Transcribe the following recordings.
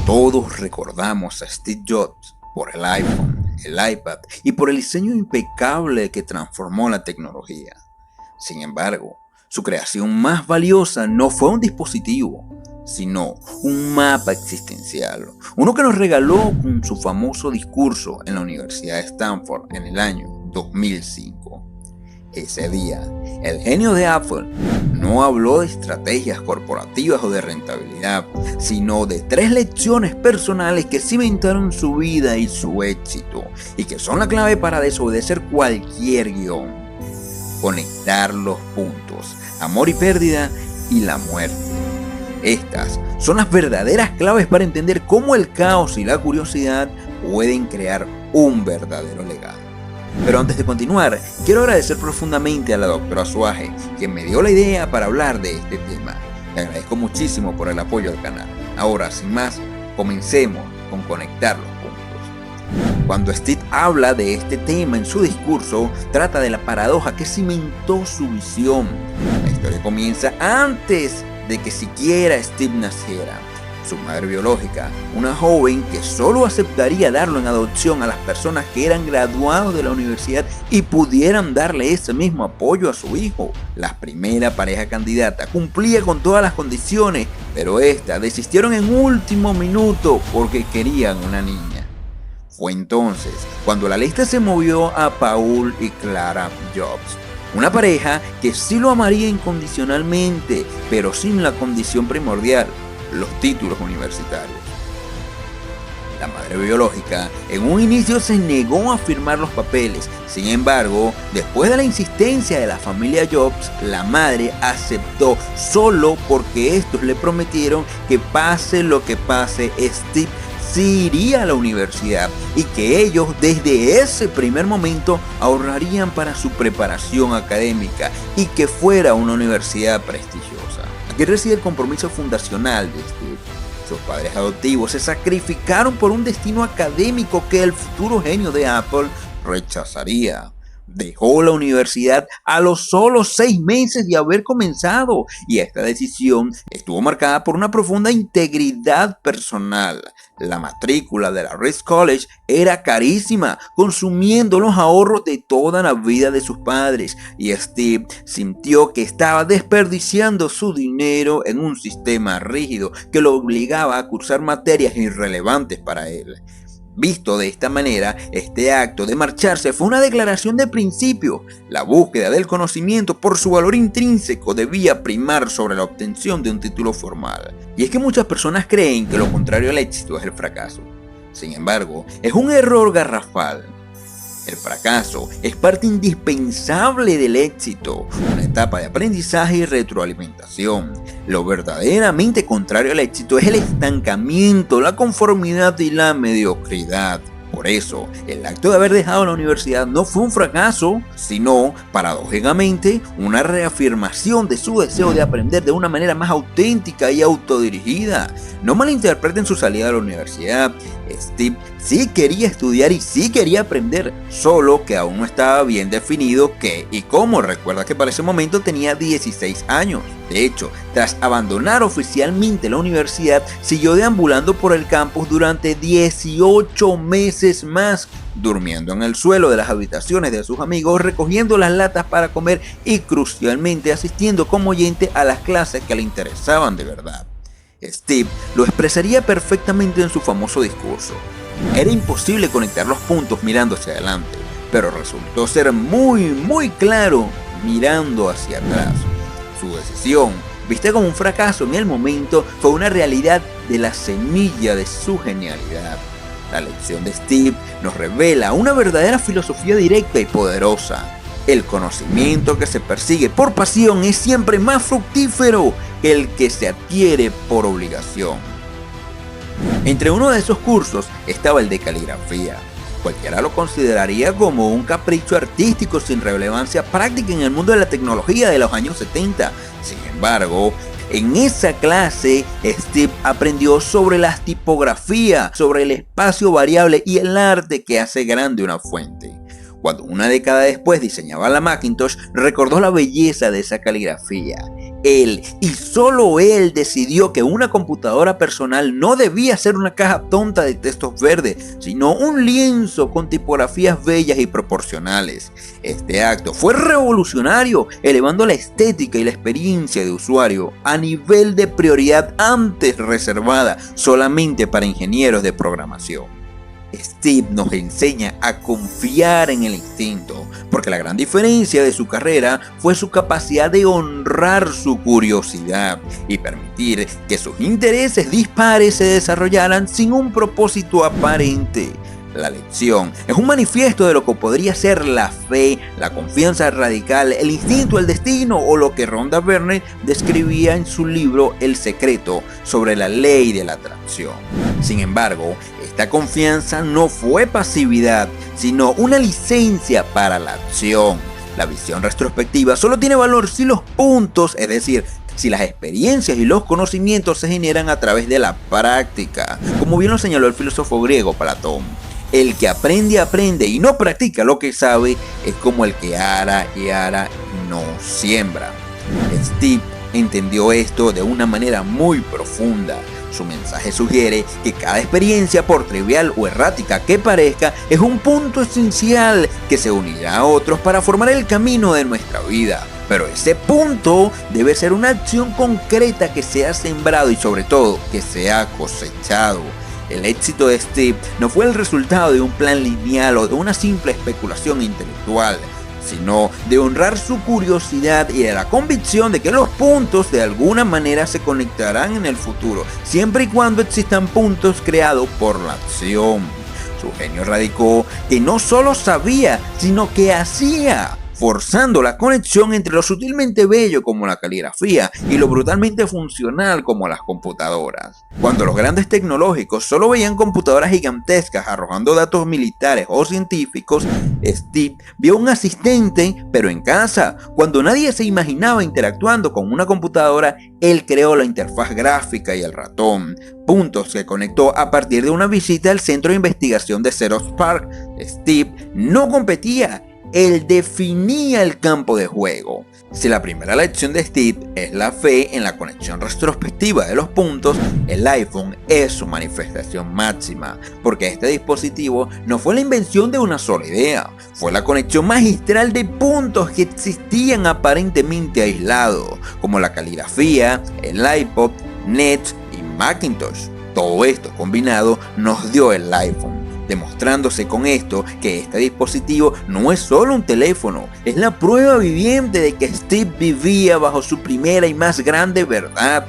Todos recordamos a Steve Jobs por el iPhone, el iPad y por el diseño impecable que transformó la tecnología. Sin embargo, su creación más valiosa no fue un dispositivo, sino un mapa existencial, uno que nos regaló con su famoso discurso en la Universidad de Stanford en el año 2005. Ese día, el genio de Apple no habló de estrategias corporativas o de rentabilidad, sino de 3 lecciones personales que cimentaron su vida y su éxito, y que son la clave para desobedecer cualquier guión. Conectar los puntos, amor y pérdida, y la muerte. Estas son las verdaderas claves para entender cómo el caos y la curiosidad pueden crear un verdadero legado. Pero antes de continuar, quiero agradecer profundamente a la doctora Suaje, quien me dio la idea para hablar de este tema. Le agradezco muchísimo por el apoyo al canal. Ahora, sin más, comencemos con conectar los puntos. Cuando Steve habla de este tema en su discurso, trata de la paradoja que cimentó su visión. La historia comienza antes de que siquiera Steve naciera. Su madre biológica, una joven que solo aceptaría darlo en adopción a las personas que eran graduados de la universidad y pudieran darle ese mismo apoyo a su hijo. La primera pareja candidata cumplía con todas las condiciones, pero estas desistieron en último minuto porque querían una niña. Fue entonces cuando la lista se movió a Paul y Clara Jobs, una pareja que sí lo amaría incondicionalmente, pero sin la condición primordial: los títulos universitarios. La madre biológica en un inicio se negó a firmar los papeles. Sin embargo, después de la insistencia de la familia Jobs, la madre aceptó solo porque estos le prometieron que pase lo que pase, Steve sí iría a la universidad y que ellos desde ese primer momento ahorrarían para su preparación académica y que fuera una universidad prestigiosa. Aquí reside el compromiso fundacional de Steve. Sus padres adoptivos se sacrificaron por un destino académico que el futuro genio de Apple rechazaría. Dejó la universidad a los solo 6 meses de haber comenzado, y esta decisión estuvo marcada por una profunda integridad personal. La matrícula de la Rice College era carísima, consumiendo los ahorros de toda la vida de sus padres, y Steve sintió que estaba desperdiciando su dinero en un sistema rígido que lo obligaba a cursar materias irrelevantes para él. Visto de esta manera, este acto de marcharse fue una declaración de principio. La búsqueda del conocimiento por su valor intrínseco debía primar sobre la obtención de un título formal. Y es que muchas personas creen que lo contrario al éxito es el fracaso. Sin embargo, es un error garrafal. El fracaso es parte indispensable del éxito, una etapa de aprendizaje y retroalimentación. Lo verdaderamente contrario al éxito es el estancamiento, la conformidad y la mediocridad. Por eso, el acto de haber dejado la universidad no fue un fracaso, sino, paradójicamente, una reafirmación de su deseo de aprender de una manera más auténtica y autodirigida. No malinterpreten su salida de la universidad. Steve sí quería estudiar y sí quería aprender, solo que aún no estaba bien definido qué y cómo. Recuerda que para ese momento tenía 16 años. De hecho, tras abandonar oficialmente la universidad, siguió deambulando por el campus durante 18 meses más, durmiendo en el suelo de las habitaciones de sus amigos, recogiendo las latas para comer y, crucialmente, asistiendo como oyente a las clases que le interesaban de verdad. Steve lo expresaría perfectamente en su famoso discurso. Era imposible conectar los puntos mirando hacia adelante, pero resultó ser muy claro mirando hacia atrás. Su decisión, vista como un fracaso en el momento, fue una realidad de la semilla de su genialidad. La lección de Steve nos revela una verdadera filosofía directa y poderosa. El conocimiento que se persigue por pasión es siempre más fructífero que el que se adquiere por obligación. Entre uno de esos cursos estaba el de caligrafía. Cualquiera lo consideraría como un capricho artístico sin relevancia práctica en el mundo de la tecnología de los años 70. Sin embargo, en esa clase, Steve aprendió sobre las tipografías, sobre el espacio variable y el arte que hace grande una fuente. Cuando una década después diseñaba la Macintosh, recordó la belleza de esa caligrafía. Él, y solo él, decidió que una computadora personal no debía ser una caja tonta de textos verdes, sino un lienzo con tipografías bellas y proporcionales. Este acto fue revolucionario, elevando la estética y la experiencia de usuario a nivel de prioridad antes reservada solamente para ingenieros de programación. Steve nos enseña a confiar en el instinto, porque la gran diferencia de su carrera fue su capacidad de honrar su curiosidad y permitir que sus intereses dispares se desarrollaran sin un propósito aparente. La lección es un manifiesto de lo que podría ser la fe, la confianza radical, el instinto, el destino o lo que Rhonda Byrne describía en su libro El secreto sobre la ley de la atracción. Sin embargo, esta confianza no fue pasividad, sino una licencia para la acción. La visión retrospectiva solo tiene valor si los puntos, es decir, si las experiencias y los conocimientos se generan a través de la práctica, como bien lo señaló el filósofo griego Platón. El que aprende y no practica lo que sabe es como el que ara y no siembra. Steve entendió esto de una manera muy profunda. Su mensaje sugiere que cada experiencia, por trivial o errática que parezca, es un punto esencial que se unirá a otros para formar el camino de nuestra vida. Pero ese punto debe ser una acción concreta que sea sembrado y sobre todo que sea cosechado. El éxito de Steve no fue el resultado de un plan lineal o de una simple especulación intelectual, sino de honrar su curiosidad y de la convicción de que los puntos de alguna manera se conectarán en el futuro, siempre y cuando existan puntos creados por la acción. Su genio radicó que no solo sabía, sino que hacía, forzando la conexión entre lo sutilmente bello como la caligrafía y lo brutalmente funcional como las computadoras. Cuando los grandes tecnológicos solo veían computadoras gigantescas arrojando datos militares o científicos, Steve vio un asistente, pero en casa. Cuando nadie se imaginaba interactuando con una computadora, él creó la interfaz gráfica y el ratón, puntos que conectó a partir de una visita al centro de investigación de Xerox PARC. Steve no competía, él definía el campo de juego. Si la primera lección de Steve es la fe en la conexión retrospectiva de los puntos, el iPhone es su manifestación máxima, porque este dispositivo no fue la invención de una sola idea, fue la conexión magistral de puntos que existían aparentemente aislados, como la caligrafía, el iPod, Net y Macintosh. Todo esto combinado nos dio el iPhone, demostrándose con esto que este dispositivo no es solo un teléfono, es la prueba viviente de que Steve vivía bajo su primera y más grande verdad.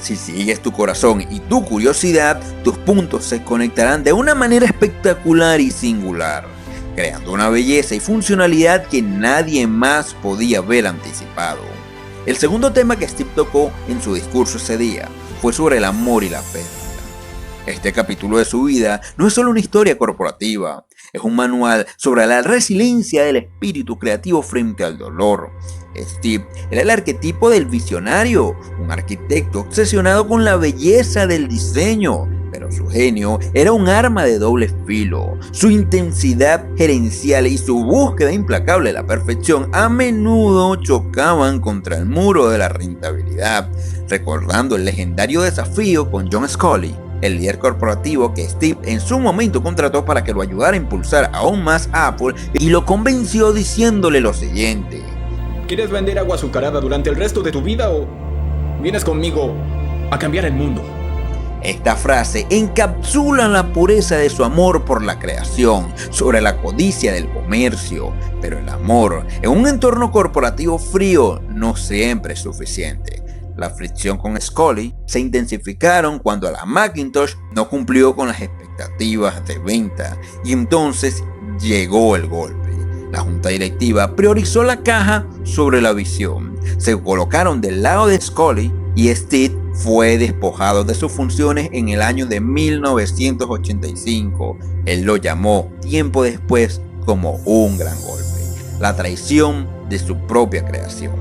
Si sigues tu corazón y tu curiosidad, tus puntos se conectarán de una manera espectacular y singular, creando una belleza y funcionalidad que nadie más podía haber anticipado. El segundo tema que Steve tocó en su discurso ese día fue sobre el amor y la pérdida. Este capítulo de su vida no es solo una historia corporativa, es un manual sobre la resiliencia del espíritu creativo frente al dolor. Steve era el arquetipo del visionario, un arquitecto obsesionado con la belleza del diseño, pero su genio era un arma de doble filo. Su intensidad gerencial y su búsqueda implacable de la perfección a menudo chocaban contra el muro de la rentabilidad, recordando el legendario desafío con John Sculley, el líder corporativo que Steve en su momento contrató para que lo ayudara a impulsar aún más a Apple, y lo convenció diciéndole lo siguiente: ¿quieres vender agua azucarada durante el resto de tu vida o vienes conmigo a cambiar el mundo? Esta frase encapsula la pureza de su amor por la creación, sobre la codicia del comercio, pero el amor en un entorno corporativo frío no siempre es suficiente. La fricción con Sculley se intensificaron cuando la Macintosh no cumplió con las expectativas de venta, y entonces llegó el golpe. La junta directiva priorizó la caja sobre la visión. Se colocaron del lado de Sculley y Steve fue despojado de sus funciones en el año de 1985. Él lo llamó tiempo después como un gran golpe, la traición de su propia creación.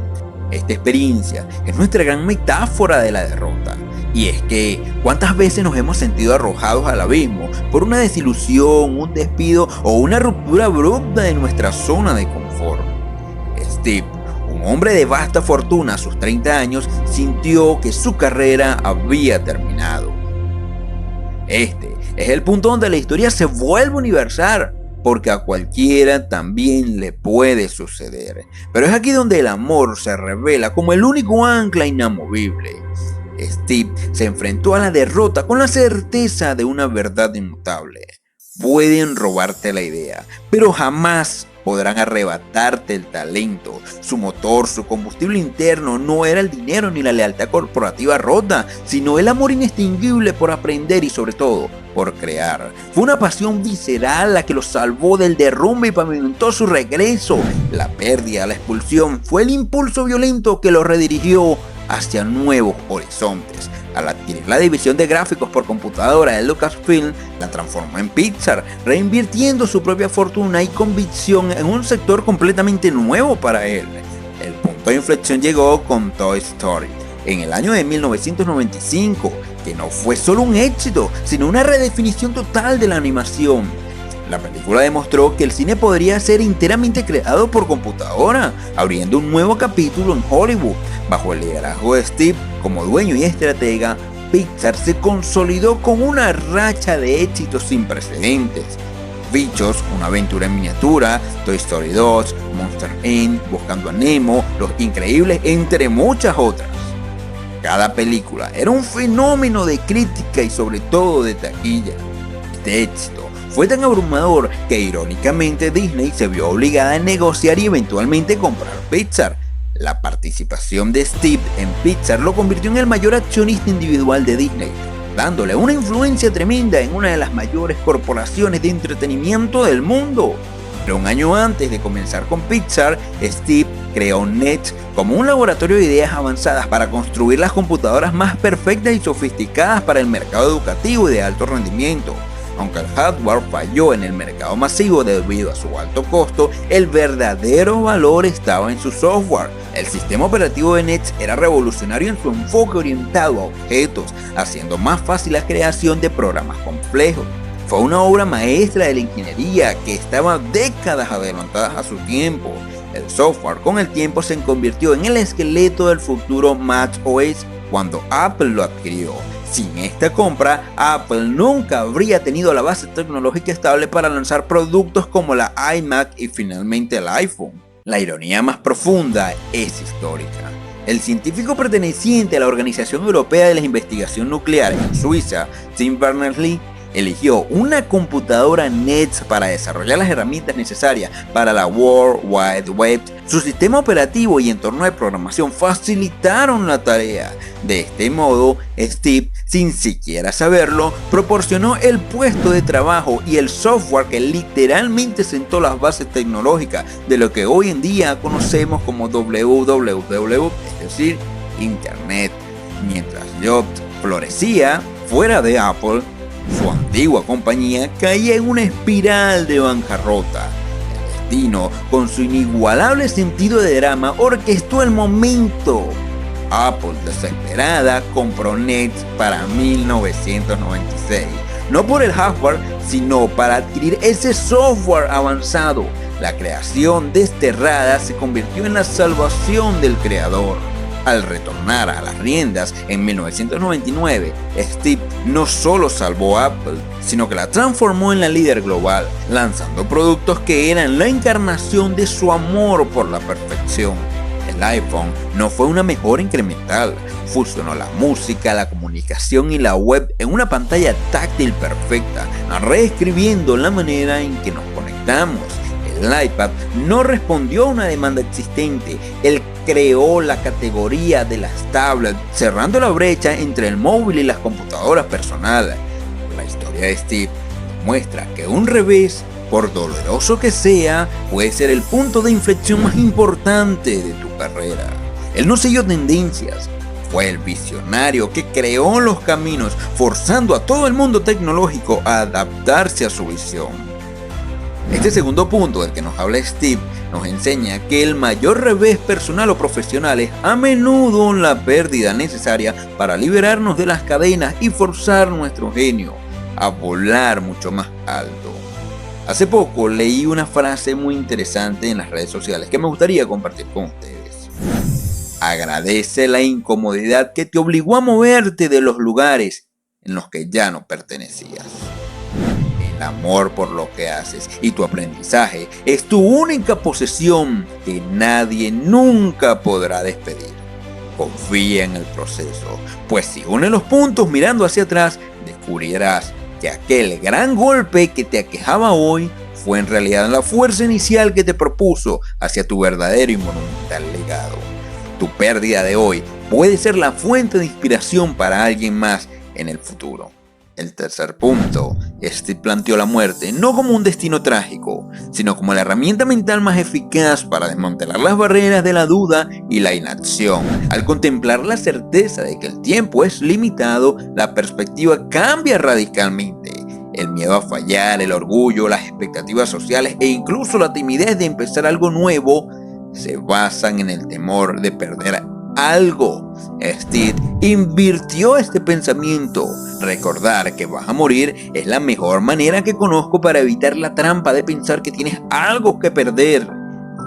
Esta experiencia es nuestra gran metáfora de la derrota. Y es que, ¿cuántas veces nos hemos sentido arrojados al abismo por una desilusión, un despido o una ruptura abrupta de nuestra zona de confort? Steve, un hombre de vasta fortuna a sus 30 años, sintió que su carrera había terminado. Este es el punto donde la historia se vuelve universal, porque a cualquiera también le puede suceder. Pero es aquí donde el amor se revela como el único ancla inamovible. Steve se enfrentó a la derrota con la certeza de una verdad inmutable. Pueden robarte la idea, pero jamás podrán arrebatarte el talento. Su motor, su combustible interno no era el dinero ni la lealtad corporativa rota, sino el amor inextinguible por aprender y sobre todo por crear. Fue una pasión visceral la que lo salvó del derrumbe y pavimentó su regreso. La pérdida, la expulsión, fue el impulso violento que lo redirigió hacia nuevos horizontes. Al adquirir la división de gráficos por computadora de Lucasfilm, la transformó en Pixar, reinvirtiendo su propia fortuna y convicción en un sector completamente nuevo para él. El punto de inflexión llegó con Toy Story, en el año de 1995, que no fue solo un éxito, sino una redefinición total de la animación. La película demostró que el cine podría ser enteramente creado por computadora, abriendo un nuevo capítulo en Hollywood. Bajo el liderazgo de Steve como dueño y estratega, Pixar se consolidó con una racha de éxitos sin precedentes. Bichos, una aventura en miniatura, Toy Story 2, Monster Inc., Buscando a Nemo, Los Increíbles, entre muchas otras. Cada película era un fenómeno de crítica y sobre todo de taquilla. Este éxito fue tan abrumador que irónicamente Disney se vio obligada a negociar y eventualmente comprar Pixar. La participación de Steve en Pixar lo convirtió en el mayor accionista individual de Disney, dándole una influencia tremenda en una de las mayores corporaciones de entretenimiento del mundo. Pero un año antes de comenzar con Pixar, Steve creó NET como un laboratorio de ideas avanzadas para construir las computadoras más perfectas y sofisticadas para el mercado educativo y de alto rendimiento. Aunque el hardware falló en el mercado masivo debido a su alto costo, el verdadero valor estaba en su software. El sistema operativo de NET era revolucionario en su enfoque orientado a objetos, haciendo más fácil la creación de programas complejos. Fue una obra maestra de la ingeniería que estaba décadas adelantadas a su tiempo. El software con el tiempo se convirtió en el esqueleto del futuro Mac OS cuando Apple lo adquirió. Sin esta compra, Apple nunca habría tenido la base tecnológica estable para lanzar productos como la iMac y finalmente el iPhone. La ironía más profunda es histórica. El científico perteneciente a la Organización Europea de la Investigación Nuclear en Suiza, Tim Berners-Lee, eligió una computadora NET para desarrollar las herramientas necesarias para la World Wide Web. Su sistema operativo y entorno de programación facilitaron la tarea. De este modo, Steve, sin siquiera saberlo, proporcionó el puesto de trabajo y el software que literalmente sentó las bases tecnológicas de lo que hoy en día conocemos como WWW, es decir, Internet. Mientras Jobs florecía fuera de Apple, su antigua compañía caía en una espiral de bancarrota. El destino, con su inigualable sentido de drama, orquestó el momento. Apple, desesperada, compró NET para 1996, no por el hardware, sino para adquirir ese software avanzado. La creación desterrada se convirtió en la salvación del creador. Al retornar a las riendas en 1999, Steve no solo salvó a Apple, sino que la transformó en la líder global, lanzando productos que eran la encarnación de su amor por la perfección. El iPhone no fue una mejora incremental, fusionó la música, la comunicación y la web en una pantalla táctil perfecta, reescribiendo la manera en que nos conectamos. El iPad no respondió a una demanda existente, él creó la categoría de las tablets, cerrando la brecha entre el móvil y las computadoras personales. La historia de Steve muestra que un revés, por doloroso que sea, puede ser el punto de inflexión más importante de tu carrera. Él no siguió tendencias, fue el visionario que creó los caminos, forzando a todo el mundo tecnológico a adaptarse a su visión. Este segundo punto del que nos habla Steve nos enseña que el mayor revés personal o profesional es a menudo la pérdida necesaria para liberarnos de las cadenas y forzar nuestro genio a volar mucho más alto. Hace poco leí una frase muy interesante en las redes sociales que me gustaría compartir con ustedes. Agradece la incomodidad que te obligó a moverte de los lugares en los que ya no pertenecías. El amor por lo que haces y tu aprendizaje es tu única posesión que nadie nunca podrá despedir. Confía en el proceso, pues si unes los puntos mirando hacia atrás, descubrirás que aquel gran golpe que te aquejaba hoy fue en realidad la fuerza inicial que te propuso hacia tu verdadero y monumental legado. Tu pérdida de hoy puede ser la fuente de inspiración para alguien más en el futuro. El tercer punto, Steve planteó la muerte no como un destino trágico, sino como la herramienta mental más eficaz para desmantelar las barreras de la duda y la inacción. Al contemplar la certeza de que el tiempo es limitado, la perspectiva cambia radicalmente. El miedo a fallar, el orgullo, las expectativas sociales e incluso la timidez de empezar algo nuevo se basan en el temor de perder algo. Steve invirtió este pensamiento. Recordar que vas a morir es la mejor manera que conozco para evitar la trampa de pensar que tienes algo que perder.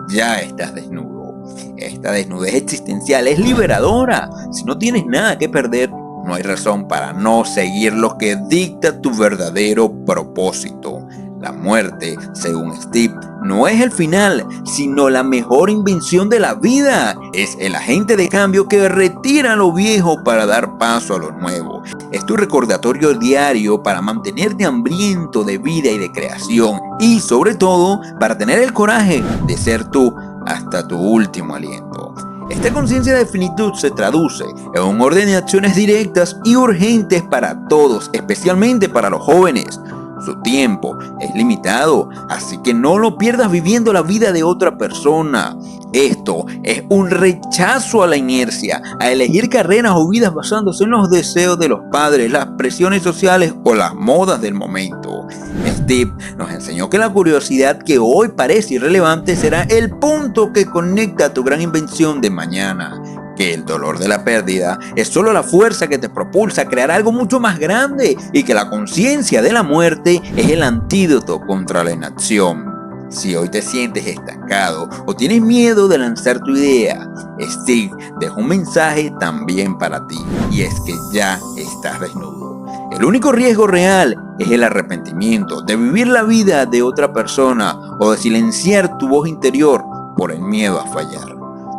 Ya estás desnudo. Esta desnudez existencial es liberadora. Si no tienes nada que perder, no hay razón para no seguir lo que dicta tu verdadero propósito. La muerte, según Steve, no es el final, sino la mejor invención de la vida. Es el agente de cambio que retira lo viejo para dar paso a lo nuevo. Es tu recordatorio diario para mantenerte hambriento de vida y de creación. Y sobre todo, para tener el coraje de ser tú hasta tu último aliento. Esta conciencia de finitud se traduce en un orden de acciones directas y urgentes para todos, especialmente para los jóvenes. Su tiempo es limitado, así que no lo pierdas viviendo la vida de otra persona. Esto es un rechazo a la inercia, a elegir carreras o vidas basándose en los deseos de los padres, las presiones sociales o las modas del momento. Steve nos enseñó que la curiosidad que hoy parece irrelevante será el punto que conecta a tu gran invención de mañana. Que el dolor de la pérdida es solo la fuerza que te propulsa a crear algo mucho más grande y que la conciencia de la muerte es el antídoto contra la inacción. Si hoy te sientes estancado o tienes miedo de lanzar tu idea, Steve deja un mensaje también para ti, y es que ya estás desnudo. El único riesgo real es el arrepentimiento de vivir la vida de otra persona o de silenciar tu voz interior por el miedo a fallar.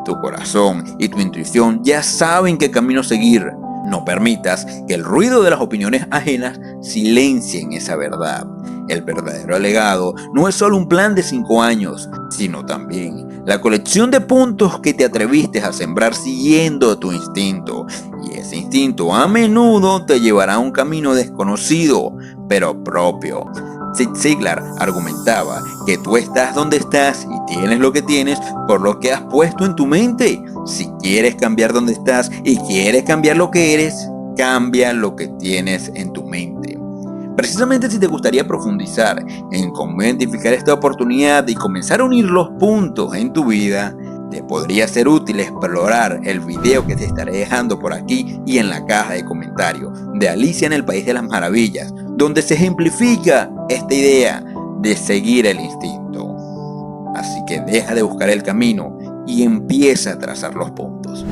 Tu corazón y tu intuición ya saben qué camino seguir. No permitas que el ruido de las opiniones ajenas silencien esa verdad. El verdadero legado no es solo un plan de 5 años, sino también la colección de puntos que te atreviste a sembrar siguiendo tu instinto. Y ese instinto a menudo te llevará a un camino desconocido, pero propio. Zig Ziglar argumentaba que tú estás donde estás y tienes lo que tienes por lo que has puesto en tu mente. Si quieres cambiar donde estás y quieres cambiar lo que eres, cambia lo que tienes en tu mente. Precisamente si te gustaría profundizar en cómo identificar esta oportunidad y comenzar a unir los puntos en tu vida, te podría ser útil explorar el video que te estaré dejando por aquí y en la caja de comentarios de Alicia en el País de las Maravillas, donde se ejemplifica esta idea de seguir el instinto. Así que deja de buscar el camino y empieza a trazar los puntos.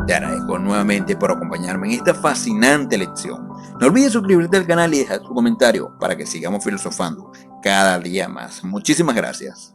Te agradezco nuevamente por acompañarme en esta fascinante lección. No olvides suscribirte al canal y dejar tu comentario para que sigamos filosofando cada día más. Muchísimas gracias.